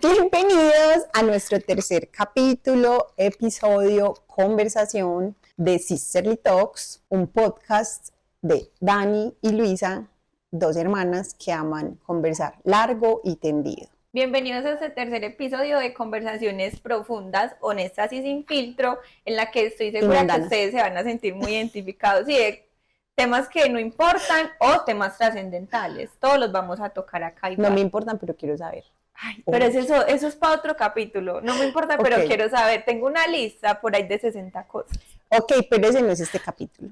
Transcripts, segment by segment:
Bienvenidos a nuestro tercer capítulo, episodio, conversación de Sisterly Talks, un podcast de Dani y Luisa, dos hermanas que aman conversar largo y tendido. Bienvenidos a este tercer episodio de conversaciones profundas, honestas y sin filtro, en la que estoy segura que ustedes se van a sentir muy identificados y de temas que no importan o temas trascendentales. Todos los vamos a tocar acá igual. No me importan, pero quiero saber. Ay, pero eso es para otro capítulo. No me importa, pero quiero saber. Tengo una lista por ahí de 60 cosas. Ok, pero ese no es este capítulo.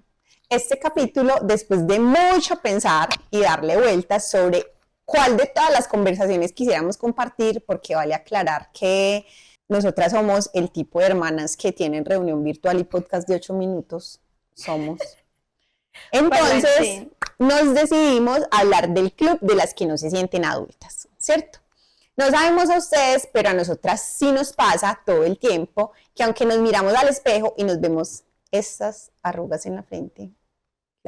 Este capítulo, después de mucho pensar y darle vueltas sobre cuál de todas las conversaciones quisiéramos compartir, porque vale aclarar que nosotras somos el tipo de hermanas que tienen reunión virtual y podcast de 8 minutos. Somos. Entonces, nos decidimos hablar del club de las que no se sienten adultas, ¿cierto? No sabemos a ustedes, pero a nosotras sí nos pasa todo el tiempo que aunque nos miramos al espejo y nos vemos estas arrugas en la frente.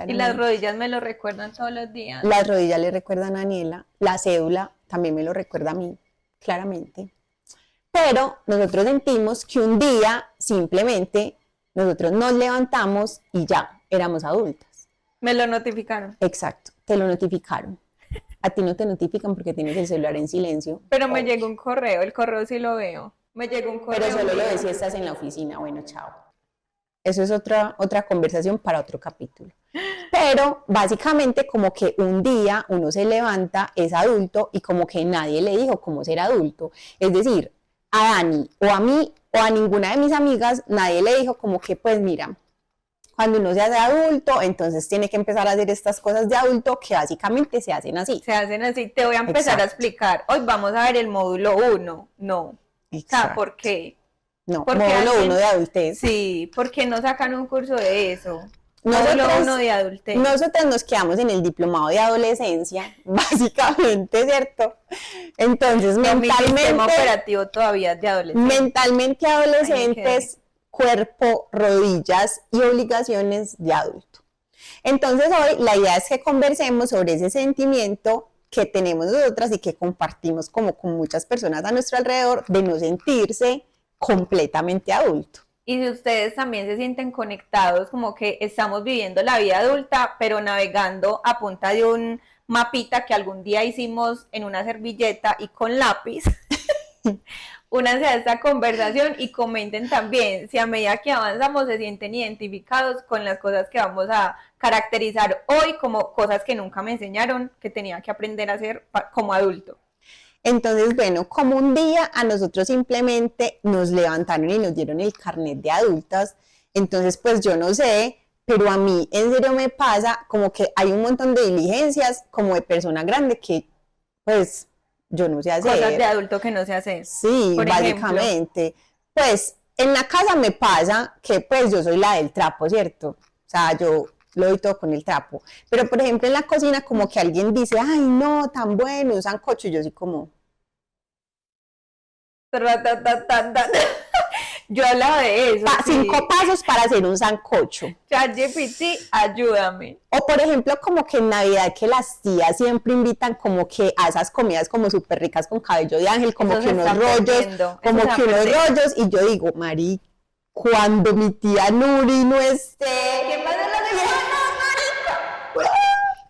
Y las rodillas me lo recuerdan todos los días. Las rodillas le recuerdan a Daniela, la cédula también me lo recuerda a mí, claramente. Pero nosotros sentimos que un día simplemente nosotros nos levantamos y ya éramos adultas. Me lo notificaron. Exacto, te lo notificaron. A ti no te notifican porque tienes el celular en silencio. Pero me llegó un correo, el correo sí lo veo. Me llegó un correo. Pero solo lo ves si estás en la oficina. Bueno, chao. Eso es otra conversación para otro capítulo. Pero básicamente como que un día uno se levanta, es adulto y como que nadie le dijo cómo ser adulto. Es decir, a Dani o a mí o a ninguna de mis amigas nadie le dijo como que pues mira, cuando uno se hace adulto, entonces tiene que empezar a hacer estas cosas de adulto que básicamente se hacen así. Se hacen así. Te voy a empezar a explicar. Hoy vamos a ver el módulo 1. No. Exacto. O sea, ¿por qué? No, módulo 1 de adultez. Sí, ¿por qué no sacan un curso de eso? Módulo 1 de adultez. Nosotros nos quedamos en el diplomado de adolescencia, básicamente, ¿cierto? Entonces, mentalmente... Mi sistema operativo todavía es de adolescentes. Mentalmente adolescentes, cuerpo, rodillas y obligaciones de adulto. Entonces hoy la idea es que conversemos sobre ese sentimiento que tenemos nosotras y que compartimos como con muchas personas a nuestro alrededor de no sentirse completamente adulto. Y si ustedes también se sienten conectados, como que estamos viviendo la vida adulta, pero navegando a punta de un mapita que algún día hicimos en una servilleta y con lápiz, únanse a esta conversación y comenten también si a medida que avanzamos se sienten identificados con las cosas que vamos a caracterizar hoy como cosas que nunca me enseñaron que tenía que aprender a hacer como adulto. Entonces, bueno, como un día a nosotros simplemente nos levantaron y nos dieron el carnet de adultas, entonces pues yo no sé, pero a mí en serio me pasa como que hay un montón de diligencias como de persona grande que pues yo no sé hacer. Cosas de adulto que no sé hacer. Sí, por básicamente. Ejemplo. Pues en la casa me pasa que pues yo soy la del trapo, ¿cierto? O sea, yo lo doy todo con el trapo. Pero por ejemplo en la cocina como que alguien dice, ay no, tan bueno, un sancocho, y yo soy como... Yo hablaba de eso. 5 pasos para hacer un sancocho. ChatGPT, ayúdame. O por ejemplo, como que en Navidad que las tías siempre invitan como que a esas comidas como súper ricas con cabello de ángel, como que unos rollos, y yo digo, Mari, cuando mi tía Nuri no esté... ¿Qué pasa en la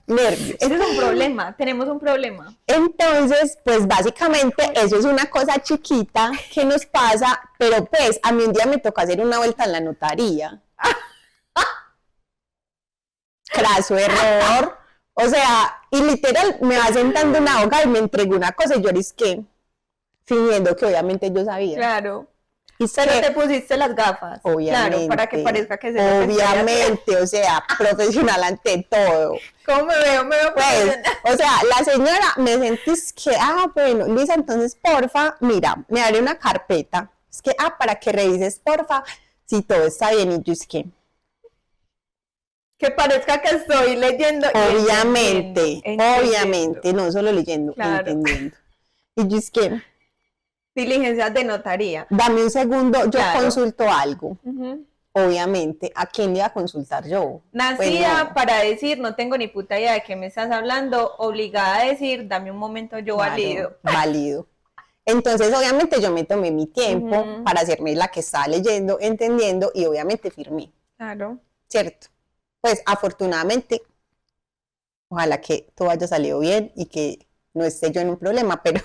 nervios. Ese es un problema, tenemos un problema. Entonces, pues básicamente eso es una cosa chiquita que nos pasa, pero pues a mí un día me tocó hacer una vuelta en la notaría. Craso error. O sea, y literal me va sentando una abogada y me entregó una cosa y yo que fingiendo que obviamente yo sabía. Claro. Y pero te pusiste las gafas. Obviamente. Claro, para que parezca que se obviamente, o sea, profesional ante todo. ¿Cómo me veo? Pues, o sea, la señora me sentís que, bueno, Lisa, entonces, porfa, mira, me abre una carpeta. Es que, para que revises, porfa, si todo está bien. Y yo es que parezca que estoy leyendo. Obviamente, obviamente, no solo leyendo, claro. Entendiendo. Y yo es que... Diligencias de notaría. Dame un segundo, yo consulto algo. Obviamente, ¿a quién le iba a consultar yo? Nacida no. Para decir, no tengo ni puta idea de qué me estás hablando, obligada a decir, dame un momento, yo valido. Válido. Entonces, obviamente, yo me tomé mi tiempo Ujú. para hacerme la que estaba leyendo, entendiendo, y obviamente firmé, Claro. ¿cierto? Pues, afortunadamente, ojalá que todo haya salido bien y que no esté yo en un problema, pero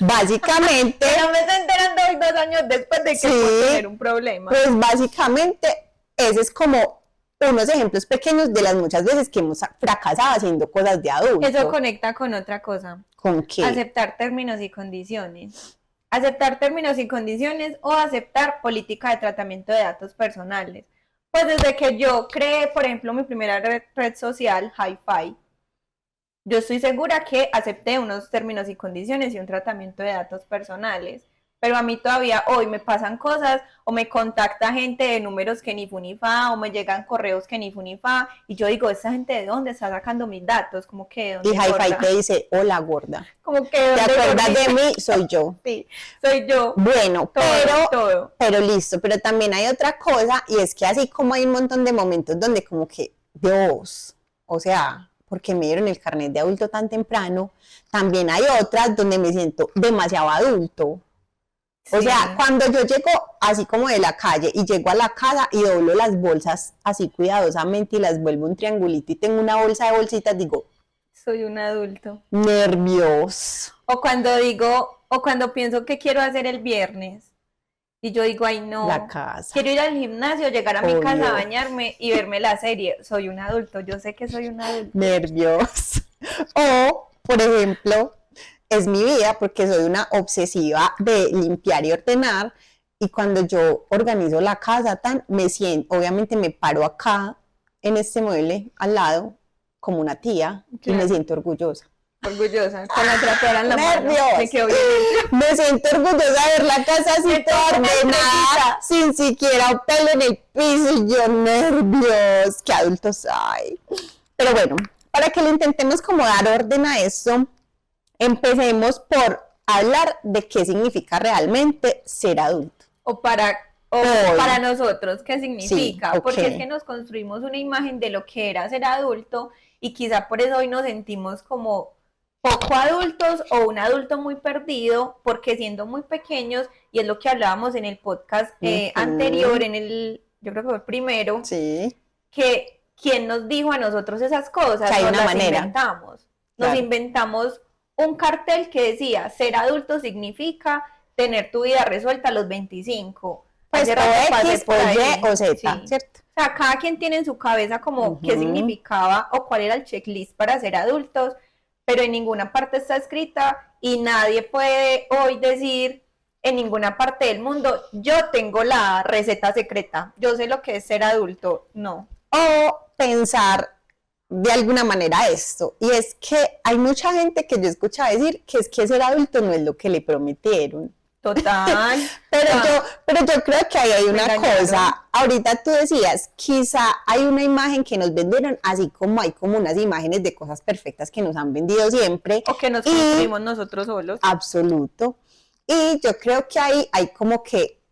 básicamente, Pero me estoy enterando hoy 2 años después de que sí, puedo tener un problema. pues básicamente, ese es como unos ejemplos pequeños de las muchas veces que hemos fracasado haciendo cosas de adulto. Eso conecta con otra cosa. ¿Con qué? Aceptar términos y condiciones. Aceptar términos y condiciones o aceptar política de tratamiento de datos personales. Pues desde que yo creé, por ejemplo, mi primera red social, Hi-Fi, yo estoy segura que acepté unos términos y condiciones y un tratamiento de datos personales, pero a mí todavía hoy me pasan cosas o me contacta gente de números que ni fu ni fa o me llegan correos que ni fu ni fa y yo digo, ¿esta gente de dónde está sacando mis datos? Como que de dónde, Y Hi-Fi gorda? te dice, hola gorda, Como que ¿te de dónde, acuerdas de gordita? mí? Soy yo. Sí, soy yo. Bueno, Todo. pero listo, pero también hay otra cosa y es que así como hay un montón de momentos donde como que, Dios, o sea, porque me dieron el carnet de adulto tan temprano, también hay otras donde me siento demasiado adulto. O sea, Sí. cuando yo llego así como de la calle y llego a la casa y doblo las bolsas así cuidadosamente y las vuelvo un triangulito y tengo una bolsa de bolsitas, digo, Soy un adulto. nervios. O cuando pienso que quiero hacer el viernes y yo digo, ay no, La casa. quiero ir al gimnasio, llegar a mi Obvio. casa, bañarme y verme la serie. Soy un adulto, yo sé que soy un adulto. Nervios. O, por ejemplo, es mi vida porque soy una obsesiva de limpiar y ordenar y cuando yo organizo la casa me siento, obviamente me paro acá en este mueble al lado como una tía y me siento orgullosa. Orgullosa, con la trapera en la mano. Nervios. Me quedo bien. Me siento orgullosa de ver la casa así toda ordenada, sin siquiera un pelo en el piso y yo nervios, qué adultos hay. Pero bueno, para que lo intentemos como dar orden a esto, empecemos por hablar de qué significa realmente ser adulto. O para nosotros, ¿qué significa? Sí, ok. Porque es que nos construimos una imagen de lo que era ser adulto y quizá por eso hoy nos sentimos como poco adultos o un adulto muy perdido, porque siendo muy pequeños, y es lo que hablábamos en el podcast anterior, yo creo que fue el primero, Sí. que quién nos dijo a nosotros esas cosas, Que hay nos una las manera. inventamos. Claro. Nos inventamos un cartel que decía, ser adulto significa tener tu vida resuelta a los 25. Pues Hace o rato pasé X, por o ahí. Y, o Z, Sí. ¿cierto? O sea, cada quien tiene en su cabeza como qué Ujú. significaba o cuál era el checklist para ser adultos, pero en ninguna parte está escrita y nadie puede hoy decir en ninguna parte del mundo, yo tengo la receta secreta, yo sé lo que es ser adulto. No. O pensar de alguna manera esto, y es que hay mucha gente que yo escucho decir que es que ser adulto no es lo que le prometieron. Total. Pero yo creo que ahí hay una engañaron. cosa, ahorita tú decías, quizá hay una imagen que nos vendieron, así como hay como unas imágenes de cosas perfectas que nos han vendido siempre. O que nos construimos nosotros solos. Absoluto. Y yo creo que ahí hay como que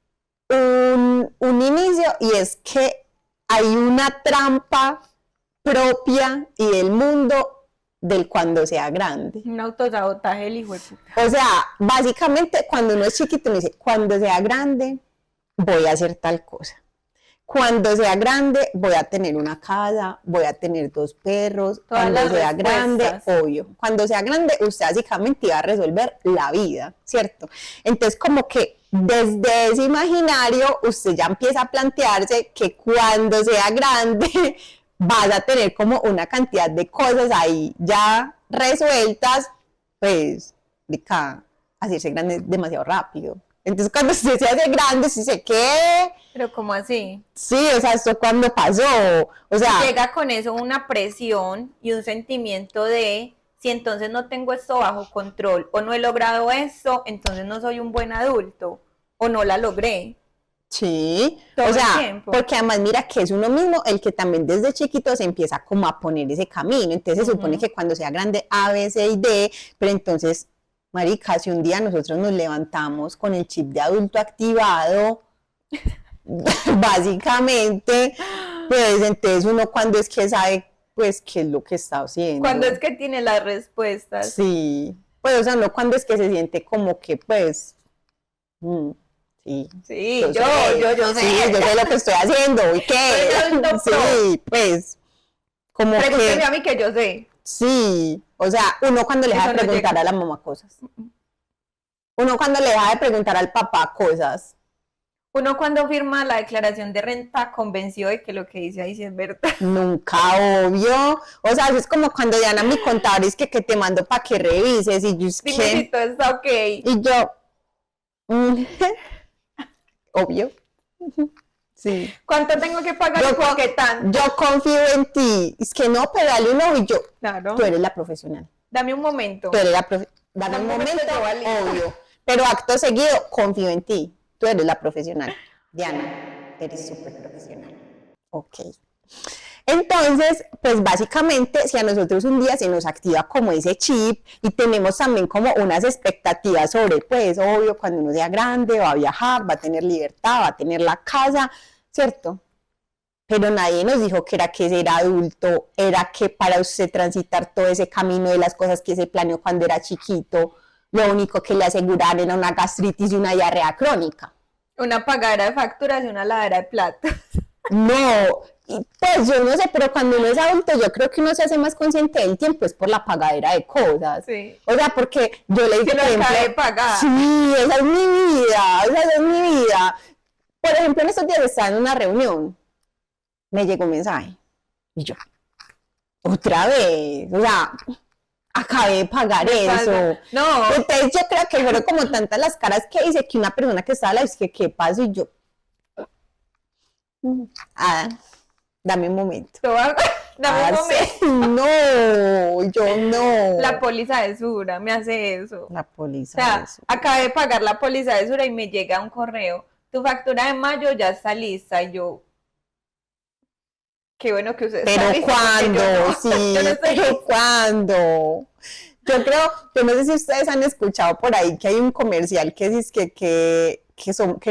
un inicio, y es que hay una trampa propia y del mundo del cuando sea grande. Un autosabotaje el hijo de puta. O sea, básicamente cuando uno es chiquito uno dice, cuando sea grande voy a hacer tal cosa. Cuando sea grande voy a tener una casa, voy a tener 2 perros. Todas cuando las sea grande, respuestas. obvio. Cuando sea grande usted básicamente va a resolver la vida, ¿cierto? Entonces como que desde ese imaginario usted ya empieza a plantearse que cuando sea grande vas a tener como una cantidad de cosas ahí ya resueltas, pues, hacerse grande demasiado rápido. Entonces, cuando usted se hace grande, usted dice, ¿qué? Pero ¿cómo así? Sí, o sea, ¿esto cuándo pasó? O sea, Llega con eso una presión y un sentimiento de, si entonces no tengo esto bajo control o no he logrado esto, entonces no soy un buen adulto o no la logré. sí, Todo o el sea, tiempo. porque además mira que es uno mismo el que también desde chiquito se empieza como a poner ese camino, entonces se supone que cuando sea grande A, B, C y D, pero entonces, marica, si un día nosotros nos levantamos con el chip de adulto activado, básicamente, pues entonces uno cuando es que sabe, pues, qué es lo que está haciendo. Cuando es que tiene las respuestas. Sí. Pues, o sea, no cuando es que se siente como que, pues, sí, Sí, yo yo sé. sí, yo sé lo que estoy haciendo, ¿y qué? Soy adulto pro. Sí, pues, como Pregúnteme que, a mí que yo sé. sí, o sea, uno cuando le deja Eso de no preguntar llega. a la mamá cosas, uno cuando le deja de preguntar al papá cosas, Uno cuando firma la declaración de renta convenció de que lo que dice ahí sí es verdad. nunca, obvio, o sea, es como cuando dan a mi contador, es que te mando para que revises, y yo, es Dime si que, todo está ok. y yo, mm, obvio, sí. ¿Cuánto tengo que pagar y por qué tanto? Yo confío en ti. Es que no, pero dale un ojo y yo. Claro. Tú eres la profesional. Dame un momento. Tú eres la profesional. Dame Dame un un momento, momento, yo valido. obvio. Pero acto seguido, confío en ti. Tú eres la profesional. Diana, eres súper profesional. Ok. Entonces, pues básicamente, si a nosotros un día se nos activa como ese chip y tenemos también como unas expectativas sobre, pues, obvio, cuando uno sea grande, va a viajar, va a tener libertad, va a tener la casa, ¿cierto? Pero nadie nos dijo que era que ser adulto, era que para usted transitar todo ese camino de las cosas que se planeó cuando era chiquito, lo único que le aseguraban era una gastritis y una diarrea crónica. Una pagadera de facturas y una lavadera de platos. No, pues yo no sé, pero cuando uno es adulto yo creo que uno se hace más consciente del tiempo, es por la pagadera de cosas. Sí. O sea, porque yo le digo, Si lo por ejemplo, acabé de pagar. sí, esa es mi vida, esa es mi vida. Por ejemplo, en estos días estaba en una reunión, me llegó un mensaje, y yo, otra vez, o sea, acabé de pagar eso. No. Entonces yo creo que fueron como tantas las caras que hice que una persona que estaba a la vez que qué pasó y yo, ah, dame un momento. Dame un momento. No, yo no. La póliza de Sura me hace eso. La póliza. O sea, eso. acabé de pagar la póliza de Sura y me llega un correo. Tu factura de mayo ya está lista. Y yo, qué bueno que usted está Pero listo. ¿cuándo? No, Sí, yo no estoy pero lista. ¿cuándo? Yo creo, yo no sé si ustedes han escuchado por ahí que hay un comercial que dice que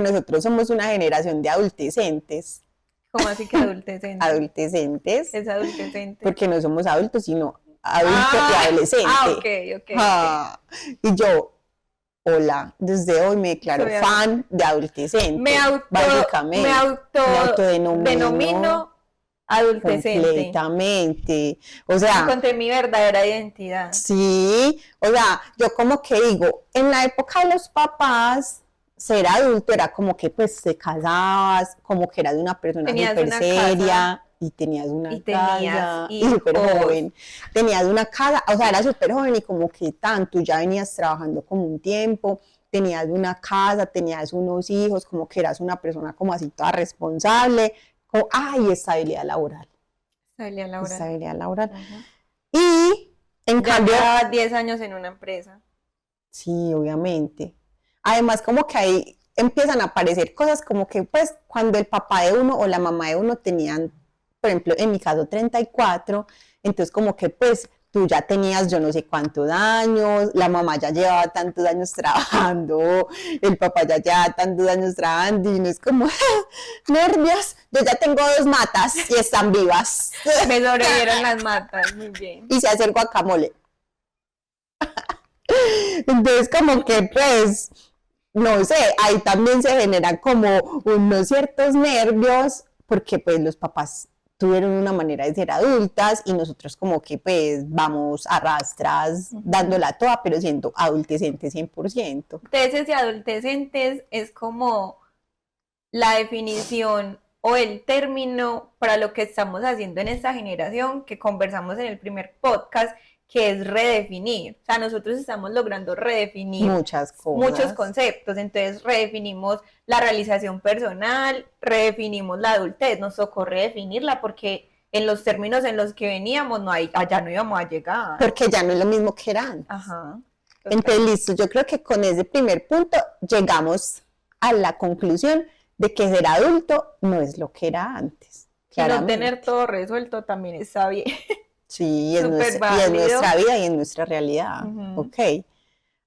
nosotros somos una generación de adultecentes. ¿Cómo así que adultecente? Adultecentes. Es adultecente. Porque no somos adultos, sino adulto y adolescente. Ok. Y yo, hola, desde hoy me declaro Soy fan de adultecente. Me básicamente. Me autodenomino adultecente. Completamente. O sea, Encontré mi verdadera identidad. sí, o sea, yo como que digo, en la época de los papás, ser adulto era como que pues te casabas, como que eras una persona súper seria y tenías una casa y súper joven. Tenías una casa, o sea, eras súper joven y como que tanto, ya venías trabajando como un tiempo, tenías una casa, tenías unos hijos, como que eras una persona como así toda responsable, como, ay, estabilidad laboral. Estabilidad laboral. Y en cambio... Ya 10 años en una empresa. Sí, obviamente. Además, como que ahí empiezan a aparecer cosas como que, pues, cuando el papá de uno o la mamá de uno tenían, por ejemplo, en mi caso, 34, entonces como que, pues, tú ya tenías yo no sé cuántos años, la mamá ya llevaba tantos años trabajando, el papá ya llevaba tantos años trabajando, y no es como, nervios, yo ya tengo 2 matas y están vivas. Me sobrevivieron las matas, muy bien. Y se hace el guacamole. Entonces, como que, pues, no sé, ahí también se generan como unos ciertos nervios, porque pues los papás tuvieron una manera de ser adultas y nosotros como que pues vamos a rastras dándola toda, pero siendo adultecentes 100%. Entonces, de adultecentes es como la definición o el término para lo que estamos haciendo en esta generación que conversamos en el primer podcast, que es redefinir. O sea, nosotros estamos logrando redefinir muchas cosas, muchos conceptos. Entonces, redefinimos la realización personal, redefinimos la adultez. Nos tocó redefinirla porque en los términos en los que veníamos, allá no íbamos a llegar. Porque ya no es lo mismo que era antes. Ajá. Entonces, listo, yo creo que con ese primer punto llegamos a la conclusión de que ser adulto no es lo que era antes. Y no tener todo resuelto también está bien. Sí, y es nuestra vida y es nuestra realidad. Ok.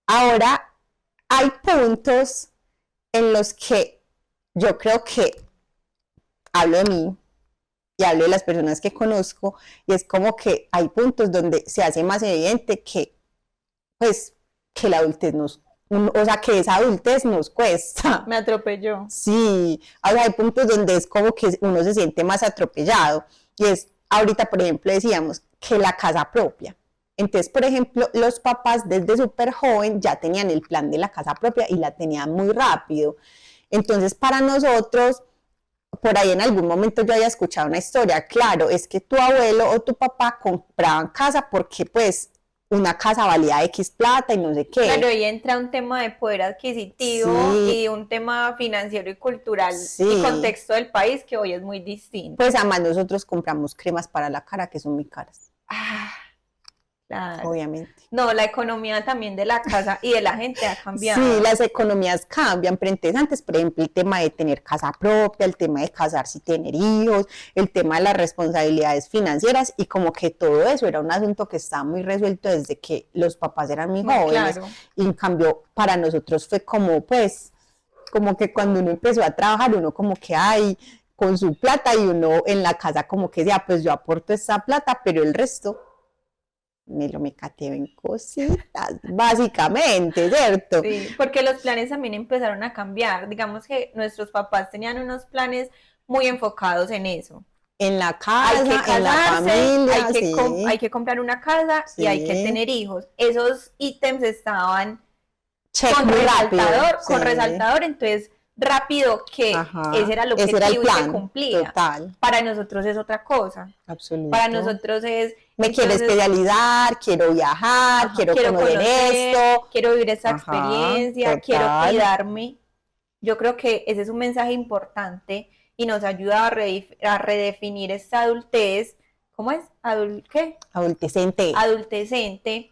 Ahora, hay puntos en los que yo creo que hablo de mí y hablo de las personas que conozco, y es como que hay puntos donde se hace más evidente que, pues, que la adultez o sea, que esa adultez nos cuesta. Me atropelló. Sí, o sea, hay puntos donde es como que uno se siente más atropellado. Y es, ahorita, por ejemplo, decíamos que la casa propia. Entonces, por ejemplo, los papás desde súper joven ya tenían el plan de la casa propia y la tenían muy rápido. Entonces, para nosotros, por ahí en algún momento yo había escuchado una historia, claro, es que tu abuelo o tu papá compraban casa porque pues una casa valía X plata y no sé qué. Claro, ahí entra un tema de poder adquisitivo Sí. y un tema financiero y cultural Sí. y contexto del país que hoy es muy distinto. Pues además nosotros compramos cremas para la cara que son muy caras, Ah, claro. obviamente. No, la economía también de la casa y de la gente ha cambiado. Sí, las economías cambian, pero entonces antes, por ejemplo, el tema de tener casa propia, el tema de casarse y tener hijos, el tema de las responsabilidades financieras y como que todo eso era un asunto que estaba muy resuelto desde que los papás eran muy jóvenes. Claro. Y en cambio, para nosotros fue como, pues, como que cuando uno empezó a trabajar, uno como que, ay, con su plata y uno en la casa como que decía, pues yo aporto esa plata, pero el resto me lo mecateo en cositas, básicamente, ¿cierto? Sí, porque los planes también empezaron a cambiar. Digamos que nuestros papás tenían unos planes muy enfocados en eso. En la Hay casa, que casarse, en la familia, hay que comprar una casa y hay que Sí. tener hijos. Esos ítems estaban check con muy rápido, resaltador, con sí. resaltador, entonces rápido que Ajá, ese era el ese era el objetivo y plan, se cumplía. total, Para nosotros es otra cosa. absoluto. Para nosotros es Me quiero entonces, especializar, quiero viajar, ajá, quiero conocer esto. quiero vivir esa Ajá, experiencia, quiero total. cuidarme. Yo creo que ese es un mensaje importante y nos ayuda a redefinir esta adultez. ¿Cómo es? ¿Qué? Adultecente. Adultecente.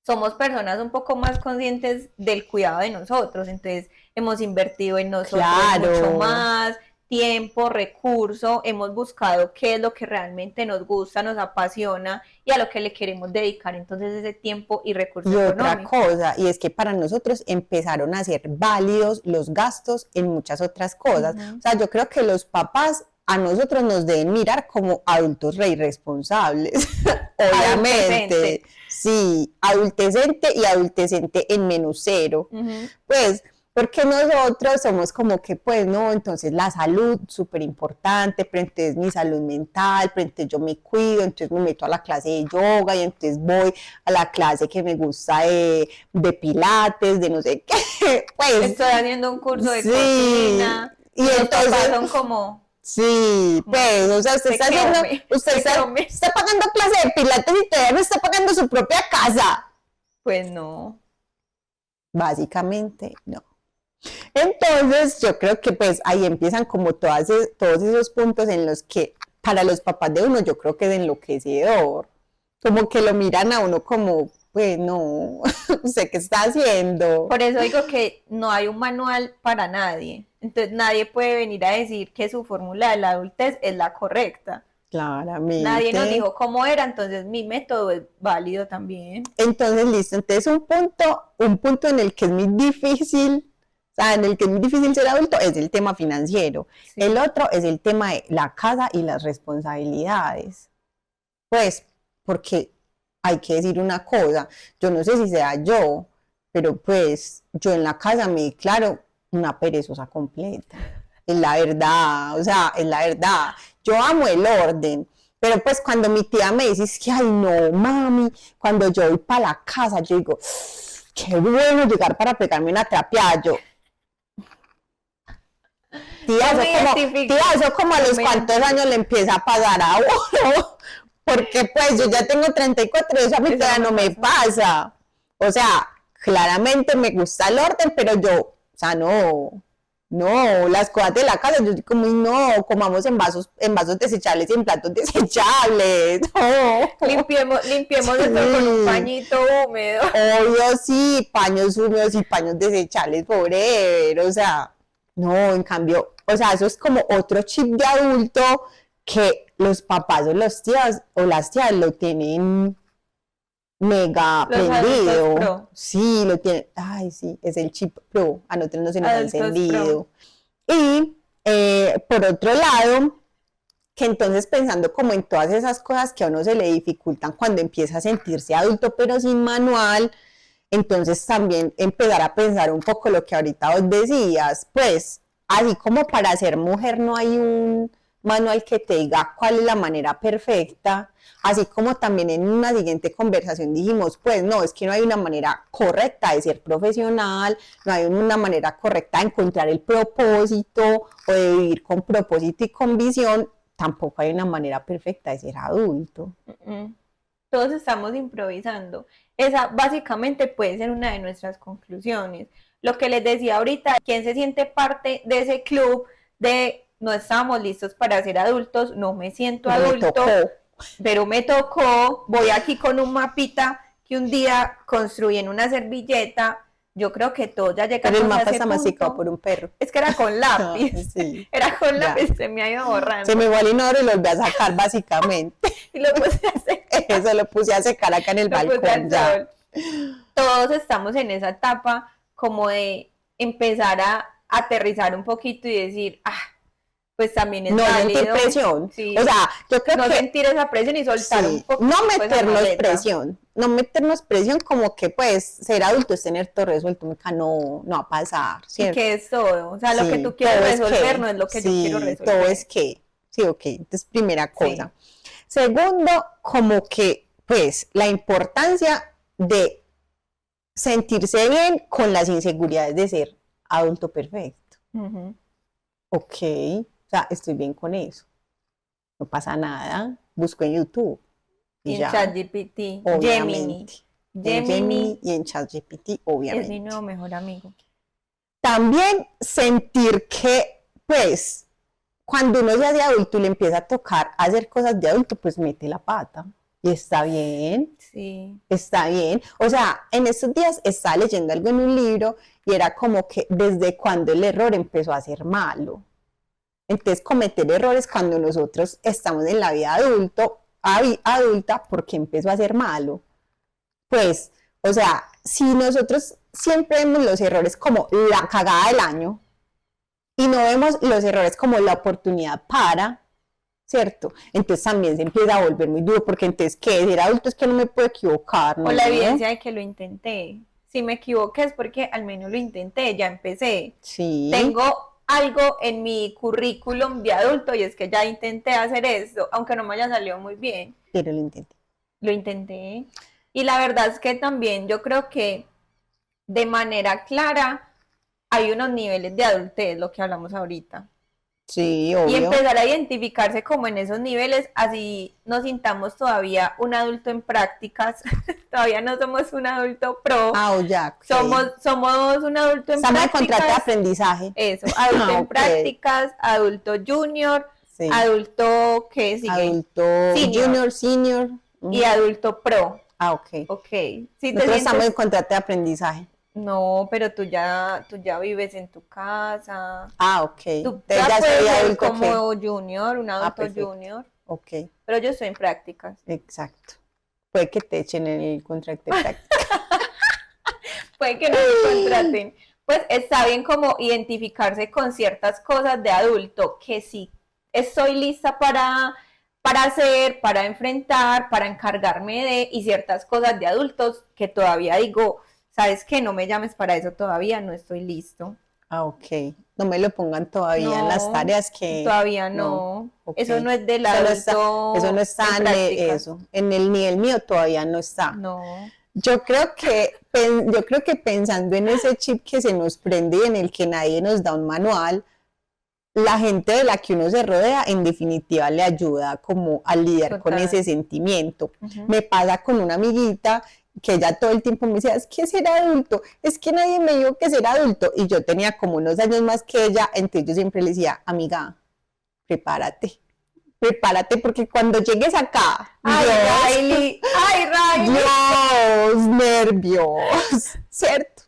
Somos personas un poco más conscientes del cuidado de nosotros, entonces hemos invertido en nosotros Claro. mucho más tiempo, recurso, hemos buscado qué es lo que realmente nos gusta, nos apasiona y a lo que le queremos dedicar entonces ese tiempo y recurso Y económico. otra cosa, y es que para nosotros empezaron a ser válidos los gastos en muchas otras cosas. Ujú. O sea, yo creo que los papás a nosotros nos deben mirar como adultos re irresponsables, obviamente. Adultecente. Sí, adultecente y adultecente en menos cero. Ujú. Pues, porque nosotros somos como que, pues, no, entonces la salud, súper importante, pero entonces mi salud mental, pero entonces yo me cuido, entonces me meto a la clase de yoga y entonces voy a la clase que me gusta de pilates, de no sé qué, pues. Estoy haciendo un curso de Sí, cocina y los entonces papás son como, sí, pues, o sea, usted Te está quiero, haciendo, me- usted te está, quiero, me- está pagando clase de pilates y todavía no está pagando su propia casa. pues no. Básicamente, no. Entonces, yo creo que pues ahí empiezan como todos esos puntos en los que para los papás de uno yo creo que es enloquecedor. Como que lo miran a uno como, pues no, ¿usted qué está haciendo? Por eso digo que no hay un manual para nadie. Entonces nadie puede venir a decir que su fórmula de la adultez es la correcta. Claramente. Nadie nos dijo cómo era, entonces mi método es válido también. Entonces, listo, entonces un punto en el que es muy difícil, o sea, en el que es muy difícil ser adulto es el tema financiero. Sí. El otro es el tema de la casa y las responsabilidades. Pues, porque hay que decir una cosa, yo no sé si sea yo, pero pues yo en la casa me declaro una perezosa completa. Es la verdad, o sea, es la verdad. Yo amo el orden, pero pues cuando mi tía me dice es que, ay no, mami, cuando yo voy para la casa, yo digo, qué bueno llegar para pegarme una trapeada. Yo, tía, Yo me identifico. eso como a Yo los me cuántos años le empieza a pasar a uno, porque pues yo ya tengo 34 y eso a mí Eso todavía no no me me pasa. O sea, claramente me gusta el orden, pero yo, o sea, no, las cosas de la casa, yo digo como, no, comamos en vasos desechables y en platos desechables, no. Limpiemos esto con un pañito húmedo. Obvio, sí, paños húmedos y paños desechables forever, o sea, no, en cambio, o sea, eso es como otro chip de adulto que los papás o los tías o las tías lo tienen mega Los prendido. adultos pro. Sí, lo tienen, ay, sí, es el chip pro, a nosotros no se nos ha Adultos encendido. Y por otro lado, que entonces pensando como en todas esas cosas que a uno se le dificultan cuando empieza a sentirse adulto pero sin manual, Entonces también empezar a pensar un poco lo que ahorita vos decías, pues así como para ser mujer no hay un manual que te diga cuál es la manera perfecta, así como también en una siguiente conversación dijimos, pues no, es que no hay una manera correcta de ser profesional, no hay una manera correcta de encontrar el propósito o de vivir con propósito y con visión, tampoco hay una manera perfecta de ser adulto. Todos estamos improvisando. Esa básicamente puede ser una de nuestras conclusiones. Lo que les decía ahorita, ¿quién se siente parte de ese club de no estábamos listos para ser adultos? No me siento adulto, pero me tocó. Voy aquí con un mapita que un día construí en una servilleta. Yo creo que todos ya llegamos a ese punto. Pero el mapa está masticado por un perro. Es que era con lápiz. Sí. Era con lápiz, se me ha ido borrando. Se me fue al inodoro y lo volví a sacar básicamente. Y lo puse a secar. Eso lo puse a secar acá en el balcón ya. Todos estamos en esa etapa como de empezar a aterrizar un poquito y decir, pues también es no válido. sentir presión. Sí. O sea, yo creo no que sentir esa presión y soltar un poco. No meternos presión como que pues ser adulto es tener todo resuelto, no va a pasar, ¿cierto? Y que es todo, o sea, lo que tú quieres resolver no es lo que yo quiero resolver. Todo es que, sí, ok, entonces primera cosa. Segundo, como que pues la importancia de sentirse bien con las inseguridades de ser adulto perfecto. Ok, o sea, estoy bien con eso. No pasa nada. Busco en YouTube. Y en ChatGPT, obviamente. Gemini y en ChatGPT, obviamente. Es mi nuevo mejor amigo. También sentir que, pues, cuando uno ya es de adulto y le empieza a tocar hacer cosas de adulto, pues mete la pata. Y está bien. Sí. Está bien. O sea, en estos días estaba leyendo algo en un libro y era como que desde cuando el error empezó a ser malo. Entonces, cometer errores cuando nosotros estamos en la vida adulta, porque empezó a ser malo. Pues, o sea, si nosotros siempre vemos los errores como la cagada del año y no vemos los errores como la oportunidad para, ¿cierto? Entonces también se empieza a volver muy duro, porque entonces, ¿qué? Ser adulto es que no me puedo equivocar, ¿no? O la evidencia de que lo intenté. Si me equivoqué es porque al menos lo intenté, ya empecé. Sí. Tengo algo en mi currículum de adulto y es que ya intenté hacer esto, aunque no me haya salido muy bien. Pero lo intenté. Lo intenté. Y la verdad es que también yo creo que de manera clara hay unos niveles de adultez, lo que hablamos ahorita. Sí, obvio. Y empezar a identificarse como en esos niveles, así nos sintamos todavía un adulto en prácticas, todavía no somos un adulto pro, ya, okay. somos un adulto en Estamos prácticas. en contrato de aprendizaje. Eso, adulto en prácticas, adulto junior, adulto, ¿qué sigue? Adulto senior. Y adulto pro. Ok. Ok. Nosotros estamos en contrato de aprendizaje. No, pero tú ya vives en tu casa. Ok. Tú ya puedes ser adulto como junior, un adulto junior. Ok. Pero yo estoy en prácticas. Exacto. Puede que te echen el contrato de prácticas. Puede que no te contraten. Pues está bien como identificarse con ciertas cosas de adulto que sí estoy lista para hacer, para enfrentar, para encargarme de, y ciertas cosas de adultos que todavía digo, ¿sabes qué? No me llames para eso todavía, no estoy listo. Ok. No me lo pongan todavía en las tareas que... Todavía no. Okay. Eso no es del adulto. Eso no está en eso. En el nivel mío todavía no está. No. Yo creo que pensando en ese chip que se nos prende y en el que nadie nos da un manual, la gente de la que uno se rodea en definitiva le ayuda como a lidiar con ese sentimiento. Me pasa con una amiguita que ella todo el tiempo me decía, es que ser adulto, es que nadie me dijo que ser adulto, y yo tenía como unos años más que ella, entonces yo siempre le decía, amiga, prepárate porque cuando llegues acá, Riley, Dios, nervios, ¿cierto?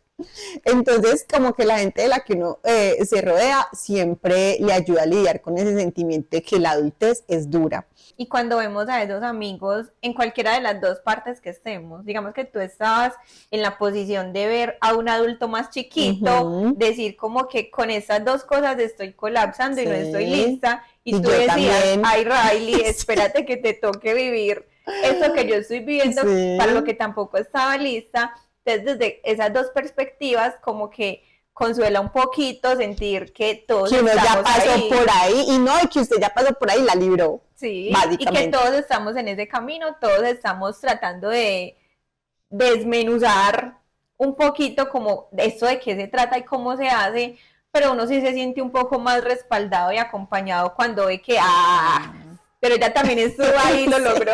Entonces, como que la gente de la que uno se rodea siempre le ayuda a lidiar con ese sentimiento de que la adultez es dura. Y cuando vemos a esos amigos en cualquiera de las dos partes que estemos, digamos que tú estabas en la posición de ver a un adulto más chiquito, decir como que con estas dos cosas estoy colapsando y no estoy lista, y tú decías, también. Ay Riley, espérate que te toque vivir esto que yo estoy viviendo, para lo que tampoco estaba lista. Entonces, desde esas dos perspectivas, como que consuela un poquito sentir que todos Que uno ya estamos pasó ahí. por ahí, y no, y que usted ya pasó por ahí, la libró. Sí, y Básicamente. que todos estamos en ese camino, todos estamos tratando de desmenuzar un poquito como esto de qué se trata y cómo se hace, pero uno sí se siente un poco más respaldado y acompañado cuando ve que, pero ella también estuvo ahí y lo logró.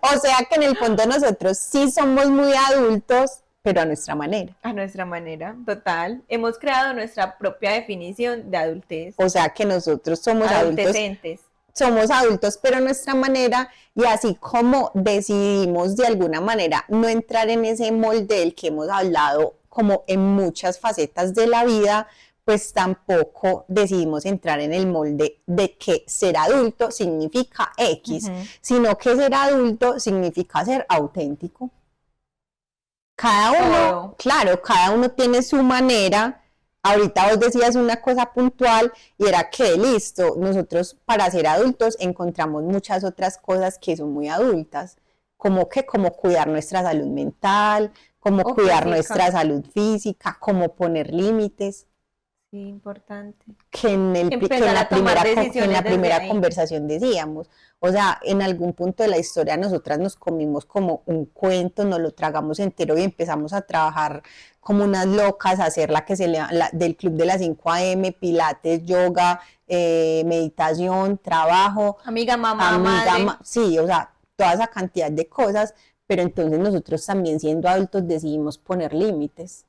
O sea que en el fondo nosotros sí somos muy adultos, pero a nuestra manera. A nuestra manera, total. Hemos creado nuestra propia definición de adultez. O sea que nosotros somos adultos. Somos adultos, pero a nuestra manera, y así como decidimos de alguna manera no entrar en ese molde del que hemos hablado como en muchas facetas de la vida, pues tampoco decidimos entrar en el molde de que ser adulto significa X, sino que ser adulto significa ser auténtico. Cada uno, claro, cada uno tiene su manera. Ahorita vos decías una cosa puntual y era que listo, nosotros para ser adultos encontramos muchas otras cosas que son muy adultas, como cuidar nuestra salud mental, como cuidar nuestra salud física, como poner límites. Sí, importante. Que en la primera conversación decíamos, o sea, en algún punto de la historia nosotras nos comimos como un cuento, nos lo tragamos entero y empezamos a trabajar como unas locas, a hacer del club de las 5 a.m., pilates, yoga, meditación, trabajo. Amiga, madre. Sí, o sea, toda esa cantidad de cosas, pero entonces nosotros también siendo adultos decidimos poner límites.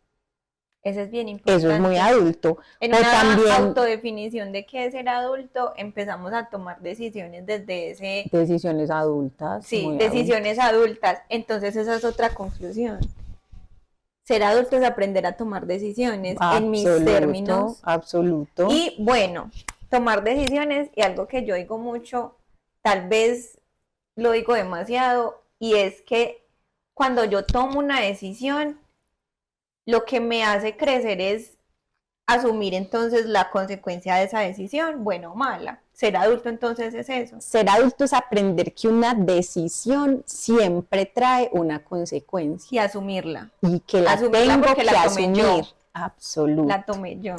Eso es bien importante. Eso es muy adulto. En una también, autodefinición de qué es ser adulto, empezamos a tomar decisiones desde ese... Decisiones adultas. Sí, decisiones adultas. Entonces esa es otra conclusión. Ser adulto es aprender a tomar decisiones en mis términos. Absoluto. Y bueno, tomar decisiones, y algo que yo digo mucho, tal vez lo digo demasiado, y es que cuando yo tomo una decisión, lo que me hace crecer es asumir entonces la consecuencia de esa decisión, buena o mala. Ser adulto entonces es eso. Ser adulto es aprender que una decisión siempre trae una consecuencia. Y asumirla. Y que la tengo que asumir. Yo. Absoluto. La tomé yo.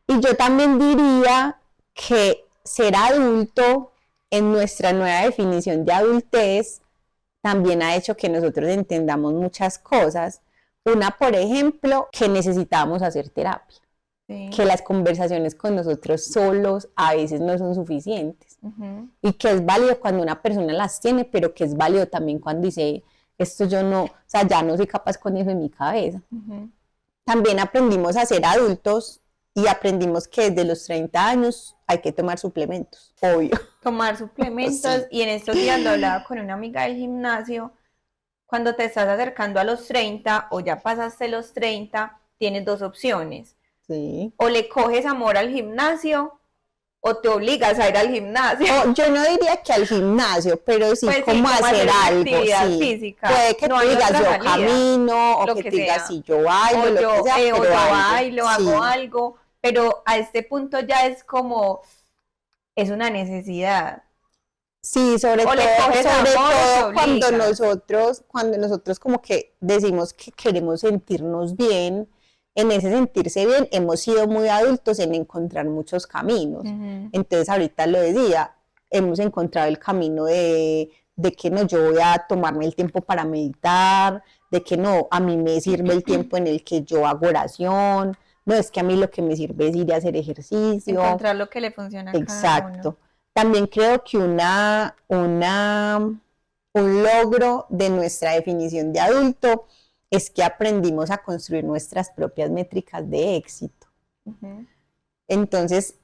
Y yo también diría que ser adulto en nuestra nueva definición de adultez también ha hecho que nosotros entendamos muchas cosas. Una, por ejemplo, que necesitábamos hacer terapia, que las conversaciones con nosotros solos a veces no son suficientes, y que es válido cuando una persona las tiene, pero que es válido también cuando dice, esto yo no, o sea, ya no soy capaz con eso en mi cabeza. También aprendimos a ser adultos y aprendimos que desde los 30 años hay que tomar suplementos, obvio. Tomar suplementos, sí. Y en estos días lo hablaba con una amiga del gimnasio. Cuando te estás acercando a los 30 o ya pasaste los 30, tienes dos opciones. Sí. O le coges amor al gimnasio o te obligas a ir al gimnasio. Yo no diría que al gimnasio, pero sí, pues como hacer algo. Actividad física. Puede que tú digas yo camino, o que tú digas si yo bailo, lo que sea, pero yo bailo, hago algo. Pero a este punto ya es como, es una necesidad. Sí, sobre todo cuando nosotros como que decimos que queremos sentirnos bien, en ese sentirse bien hemos sido muy adultos en encontrar muchos caminos. Entonces ahorita lo decía, hemos encontrado el camino de que no, yo voy a tomarme el tiempo para meditar, de que no, a mí me sirve el tiempo en el que yo hago oración, no, es que a mí lo que me sirve es ir a hacer ejercicio. Encontrar lo que le funciona a cada uno. Exacto. También creo que un logro de nuestra definición de adulto es que aprendimos a construir nuestras propias métricas de éxito. Entonces,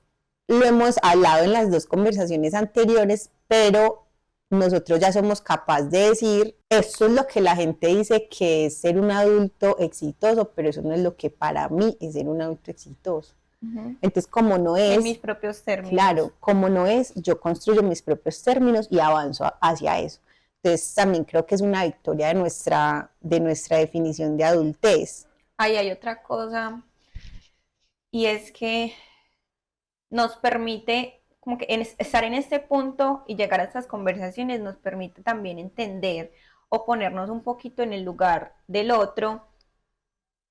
lo hemos hablado en las dos conversaciones anteriores, pero nosotros ya somos capaces de decir, esto es lo que la gente dice que es ser un adulto exitoso, pero eso no es lo que para mí es ser un adulto exitoso. Entonces, como no es... En mis propios términos. Claro, como no es, yo construyo mis propios términos y avanzo hacia eso. Entonces, también creo que es una victoria de nuestra definición de adultez. Ahí hay otra cosa, y es que nos permite, como que estar en este punto y llegar a estas conversaciones nos permite también entender o ponernos un poquito en el lugar del otro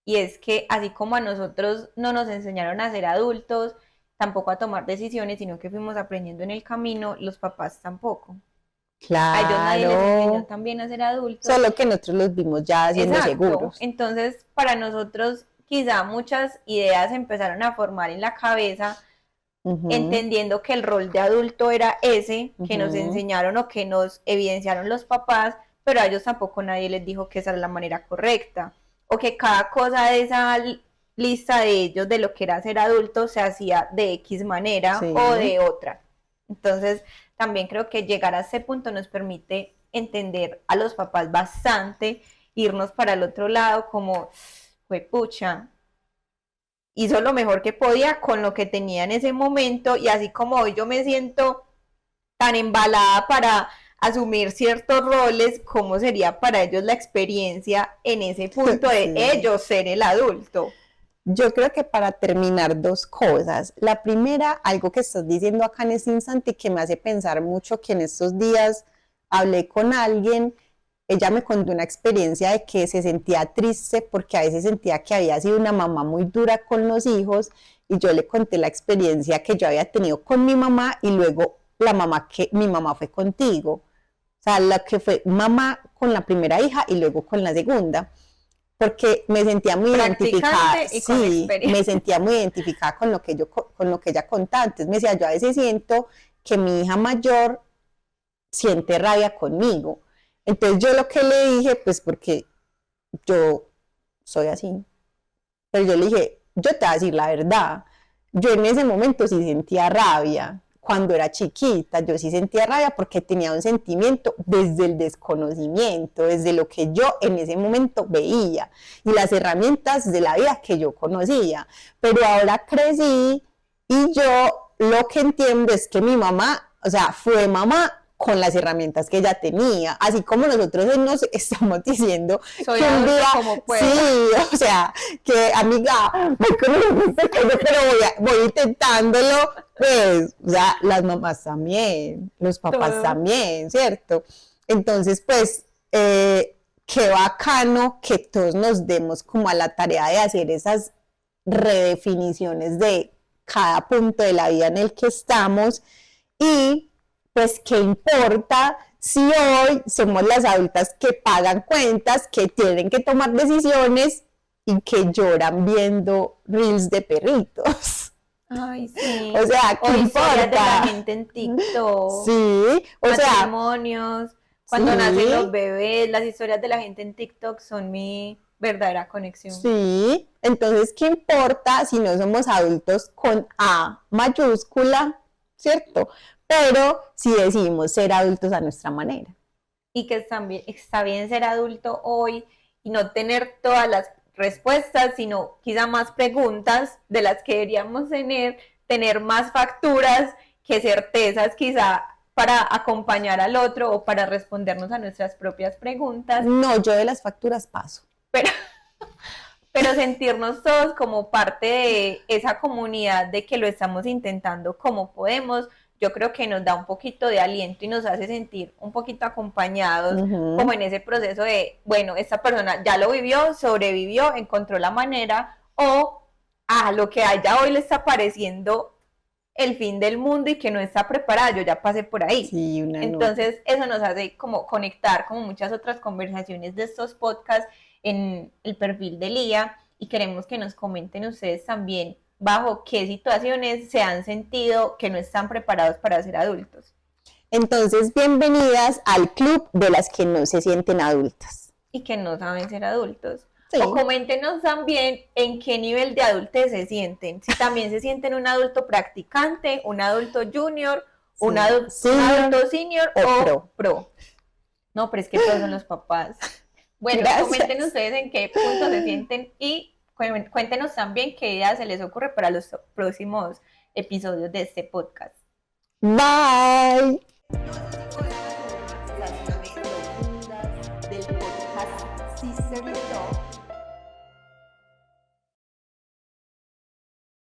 y es que así como a nosotros no nos enseñaron a ser adultos, tampoco a tomar decisiones, sino que fuimos aprendiendo en el camino, los papás tampoco. A ellos nadie les enseñó Claro, también a ser adultos. solo que nosotros los vimos ya siendo Exacto. seguros. Entonces, para nosotros quizá muchas ideas empezaron a formar en la cabeza, entendiendo que el rol de adulto era ese, que nos enseñaron o que nos evidenciaron los papás, pero a ellos tampoco nadie les dijo que esa era la manera correcta, o que cada cosa de esa lista de ellos de lo que era ser adulto se hacía de X manera Sí. o de otra. Entonces, también creo que llegar a ese punto nos permite entender a los papás bastante, irnos para el otro lado como, pucha, hizo lo mejor que podía con lo que tenía en ese momento, y así como hoy yo me siento tan embalada para asumir ciertos roles, ¿cómo sería para ellos la experiencia en ese punto de Sí. ellos ser el adulto? Yo creo que para terminar, dos cosas. La primera, algo que estás diciendo acá en este instante y que me hace pensar mucho, que en estos días hablé con alguien, ella me contó una experiencia de que se sentía triste porque a veces sentía que había sido una mamá muy dura con los hijos, y yo le conté la experiencia que yo había tenido con mi mamá y luego la mamá que mi mamá fue contigo. O sea, la que fue mamá con la primera hija y luego con la segunda, porque me sentía muy identificada, Practicante y con sí, experiencia. me sentía muy identificada con lo que ella contaba. Entonces me decía, yo a veces siento que mi hija mayor siente rabia conmigo. Entonces yo lo que le dije, pues porque yo soy así, pero yo le dije, yo te voy a decir la verdad, yo en ese momento sí sentía rabia. Cuando era chiquita, yo sí sentía rabia porque tenía un sentimiento desde el desconocimiento, desde lo que yo en ese momento veía y las herramientas de la vida que yo conocía. Pero ahora crecí y yo lo que entiendo es que mi mamá, o sea, fue mamá con las herramientas que ella tenía, así como nosotros nos estamos diciendo Soy que un adulto día, como puedo. sí, o sea, que amiga, voy con un pequeño, pero voy intentándolo, pues, o sea, las mamás también, los papás Todo. también, ¿cierto? Entonces, pues, qué bacano que todos nos demos como a la tarea de hacer esas redefiniciones de cada punto de la vida en el que estamos, y pues qué importa si hoy somos las adultas que pagan cuentas, que tienen que tomar decisiones y que lloran viendo reels de perritos. Ay, sí. O sea, ¿qué O historias de la importa? gente en TikTok, Sí, o sea, matrimonios, cuando sí. nacen los bebés, las historias de la gente en TikTok son mi verdadera conexión. Sí, entonces, ¿qué importa si no somos adultos con A mayúscula, ¿cierto? Pero si decidimos ser adultos a nuestra manera. Y que está bien ser adulto hoy y no tener todas las respuestas, sino quizá más preguntas de las que deberíamos tener más facturas que certezas quizá para acompañar al otro o para respondernos a nuestras propias preguntas. No, yo de las facturas paso. Pero sentirnos todos como parte de esa comunidad de que lo estamos intentando como podemos, yo creo que nos da un poquito de aliento y nos hace sentir un poquito acompañados, como en ese proceso de, bueno, esta persona ya lo vivió, sobrevivió, encontró la manera, o a lo que a ella hoy le está pareciendo el fin del mundo y que no está preparada, yo ya pasé por ahí. Sí, entonces eso nos hace como conectar como muchas otras conversaciones de estos podcasts en el perfil de Lía, y queremos que nos comenten ustedes también bajo qué situaciones se han sentido que no están preparados para ser adultos. Entonces, bienvenidas al club de las que no se sienten adultas. Y que no saben ser adultos. Sí. O coméntenos también en qué nivel de adultez se sienten. Si también se sienten un adulto practicante, un adulto junior, sí, un adulto senior o pro. No, pero es que todos son los papás. Bueno, gracias. Comenten ustedes en qué punto se sienten y cuéntenos también qué ideas se les ocurre para los próximos episodios de este podcast. Bye.